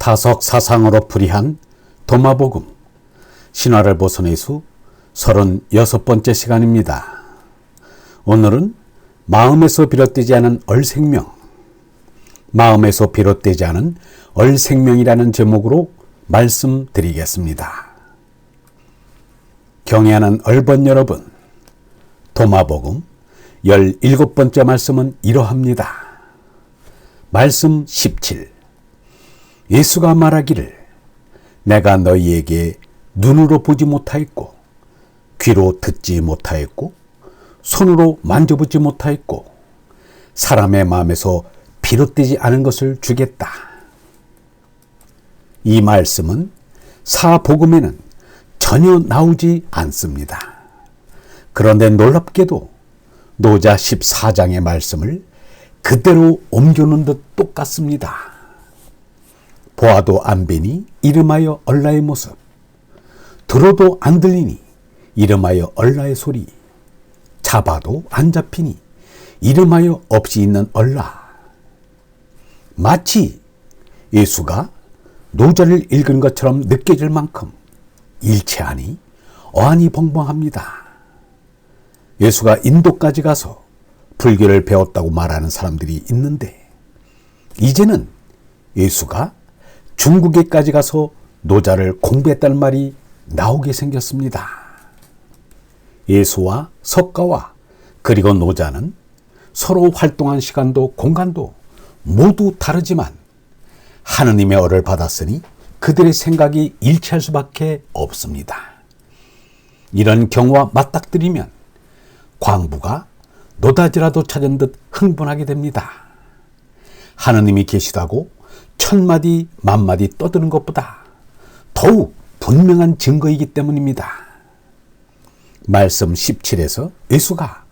타석 사상으로 풀이한 도마복음 신화를 보선 예수 36번째 시간입니다. 오늘은 마음에서 비롯되지 않은 얼생명, 마음에서 비롯되지 않은 얼생명이라는 제목으로 말씀드리겠습니다. 경애하는 얼번 여러분, 도마복음 17번째 말씀은 이러합니다. 말씀 17. 예수가 말하기를 내가 너희에게 눈으로 보지 못하였고 귀로 듣지 못하였고 손으로 만져보지 못하였고 사람의 마음에서 비롯되지 않은 것을 주겠다. 이 말씀은 사복음에는 전혀 나오지 않습니다. 그런데 놀랍게도 노자 14장의 말씀을 그대로 옮겨놓은 듯 똑같습니다. 보아도 안 뵈니 이름하여 얼라의 모습, 들어도 안 들리니 이름하여 얼라의 소리, 잡아도 안 잡히니 이름하여 없이 있는 얼라. 마치 예수가 노자를 읽은 것처럼 느껴질 만큼 일체하니 어안이 벙벙합니다. 예수가 인도까지 가서 불교를 배웠다고 말하는 사람들이 있는데 이제는 예수가 중국에까지 가서 노자를 공부했다는 말이 나오게 생겼습니다. 예수와 석가와 그리고 노자는 서로 활동한 시간도 공간도 모두 다르지만 하느님의 얼을 받았으니 그들의 생각이 일치할 수밖에 없습니다. 이런 경우와 맞닥뜨리면 광부가 노다지라도 찾은 듯 흥분하게 됩니다. 하느님이 계시다고 천마디 만마디 떠드는 것보다 더욱 분명한 증거이기 때문입니다. 말씀 17에서 예수가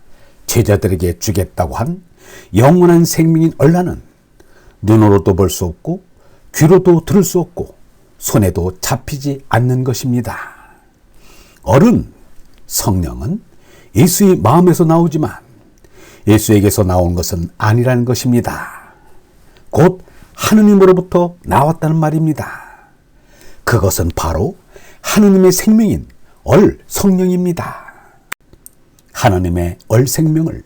제자들에게 주겠다고 한 영원한 생명인 얼라는 눈으로도 볼 수 없고 귀로도 들을 수 없고 손에도 잡히지 않는 것입니다. 얼은 성령은 예수의 마음에서 나오지만 예수에게서 나온 것은 아니라는 것입니다. 곧 하느님으로부터 나왔다는 말입니다. 그것은 바로 하느님의 생명인 얼 성령입니다. 하느님의 얼 생명을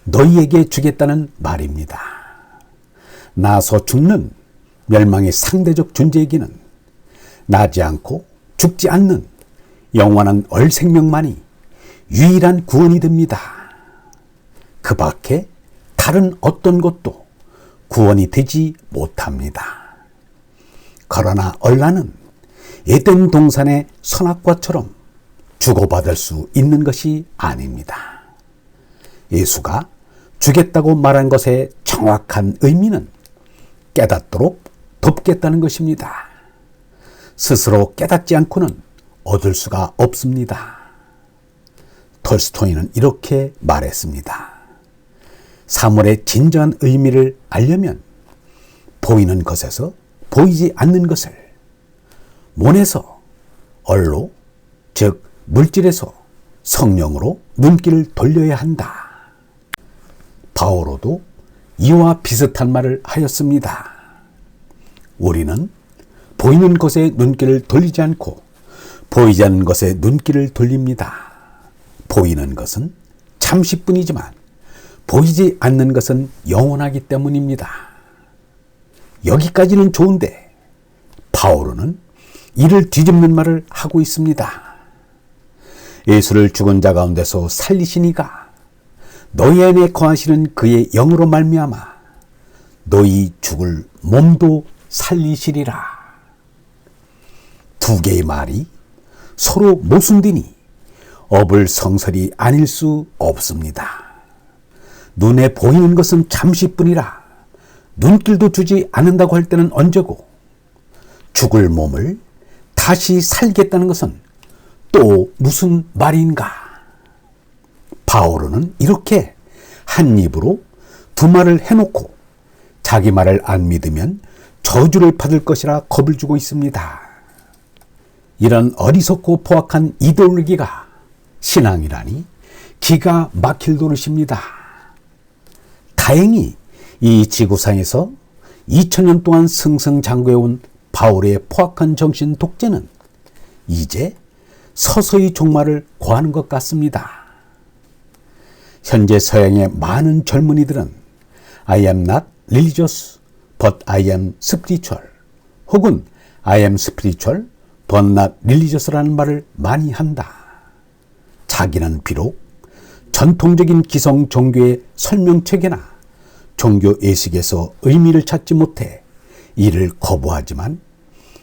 너희에게 주겠다는 말입니다. 나서 죽는 멸망의 상대적 존재에게는 나지 않고 죽지 않는 영원한 얼 생명만이 유일한 구원이 됩니다. 그 밖에 다른 어떤 것도 구원이 되지 못합니다. 그러나 얼라는 에덴 동산의 선악과처럼 주고받을 수 있는 것이 아닙니다. 예수가 주겠다고 말한 것의 정확한 의미는 깨닫도록 돕겠다는 것입니다. 스스로 깨닫지 않고는 얻을 수가 없습니다. 톨스토이는 이렇게 말했습니다. 사물의 진정한 의미를 알려면 보이는 것에서 보이지 않는 것을, 몸에서 얼로, 즉 물질에서 성령으로 눈길을 돌려야 한다. 바오로도 이와 비슷한 말을 하였습니다. 우리는 보이는 것에 눈길을 돌리지 않고 보이지 않는 것에 눈길을 돌립니다. 보이는 것은 잠시뿐이지만 보이지 않는 것은 영원하기 때문입니다. 여기까지는 좋은데 바오로는 이를 뒤집는 말을 하고 있습니다. 예수를 죽은 자 가운데서 살리시니가 너희 안에 거하시는 그의 영으로 말미암아 너희 죽을 몸도 살리시리라. 두 개의 말이 서로 모순되니 어불성설이 아닐 수 없습니다. 눈에 보이는 것은 잠시뿐이라 눈길도 주지 않는다고 할 때는 언제고 죽을 몸을 다시 살겠다는 것은 또 무슨 말인가? 바오로는 이렇게 한 입으로 두 말을 해놓고 자기 말을 안 믿으면 저주를 받을 것이라 겁을 주고 있습니다. 이런 어리석고 포악한 이데올로기가 신앙이라니 기가 막힐 노릇입니다. 다행히 이 지구상에서 2000년 동안 승승장구해온 바울의 포악한 정신 독재는 이제 서서히 종말을 고하는 것 같습니다. 현재 서양의 많은 젊은이들은 I am not religious, but I am spiritual 혹은 I am spiritual, but not religious라는 말을 많이 한다. 자기는 비록 전통적인 기성 종교의 설명책이나 종교 예식에서 의미를 찾지 못해 이를 거부하지만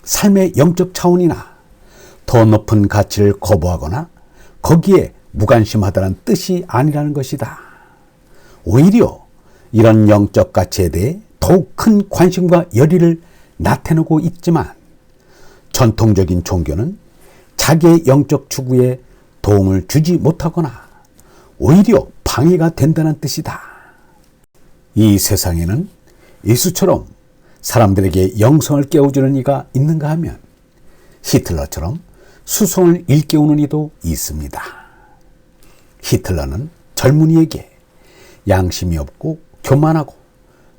삶의 영적 차원이나 더 높은 가치를 거부하거나 거기에 무관심하다는 뜻이 아니라는 것이다. 오히려 이런 영적 가치에 대해 더욱 큰 관심과 열의를 나타내고 있지만 전통적인 종교는 자기의 영적 추구에 도움을 주지 못하거나 오히려 방해가 된다는 뜻이다. 이 세상에는 예수처럼 사람들에게 영성을 깨워주는 이가 있는가 하면 히틀러처럼 수송을 일깨우는 이도 있습니다. 히틀러는 젊은이에게 양심이 없고 교만하고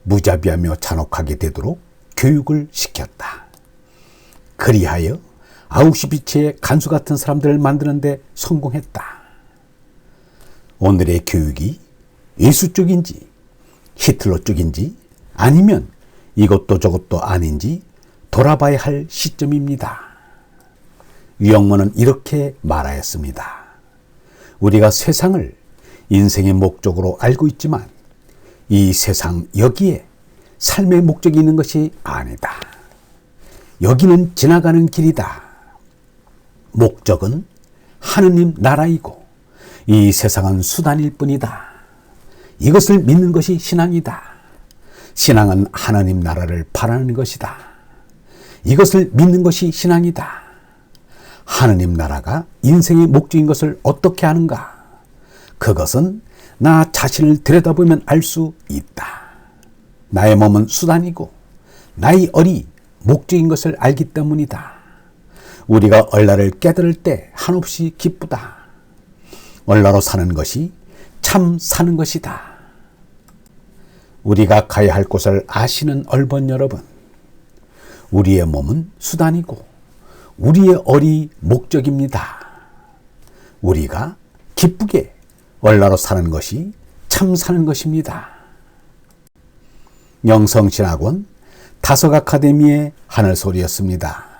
무자비하며 잔혹하게 되도록 교육을 시켰다. 그리하여 아우슈비츠의 간수 같은 사람들을 만드는 데 성공했다. 오늘의 교육이 예수 쪽인지 히틀러 쪽인지 아니면 이것도 저것도 아닌지 돌아봐야 할 시점입니다. 유영모는 이렇게 말하였습니다. 우리가 세상을 인생의 목적으로 알고 있지만 이 세상 여기에 삶의 목적이 있는 것이 아니다. 여기는 지나가는 길이다. 목적은 하느님 나라이고 이 세상은 수단일 뿐이다. 이것을 믿는 것이 신앙이다. 신앙은 하나님 나라를 바라는 것이다. 이것을 믿는 것이 신앙이다. 하느님 나라가 인생의 목적인 것을 어떻게 아는가? 그것은 나 자신을 들여다보면 알 수 있다. 나의 몸은 수단이고 나의 얼이 목적인 것을 알기 때문이다. 우리가 얼라를 깨달을 때 한없이 기쁘다. 얼라로 사는 것이 참 사는 것이다. 우리가 가야 할 곳을 아시는 얼번 여러분, 우리의 몸은 수단이고 우리의 얼이 목적입니다. 우리가 기쁘게 얼라로 사는 것이 참 사는 것입니다. 영성신학원 다석 아카데미의 하늘소리였습니다.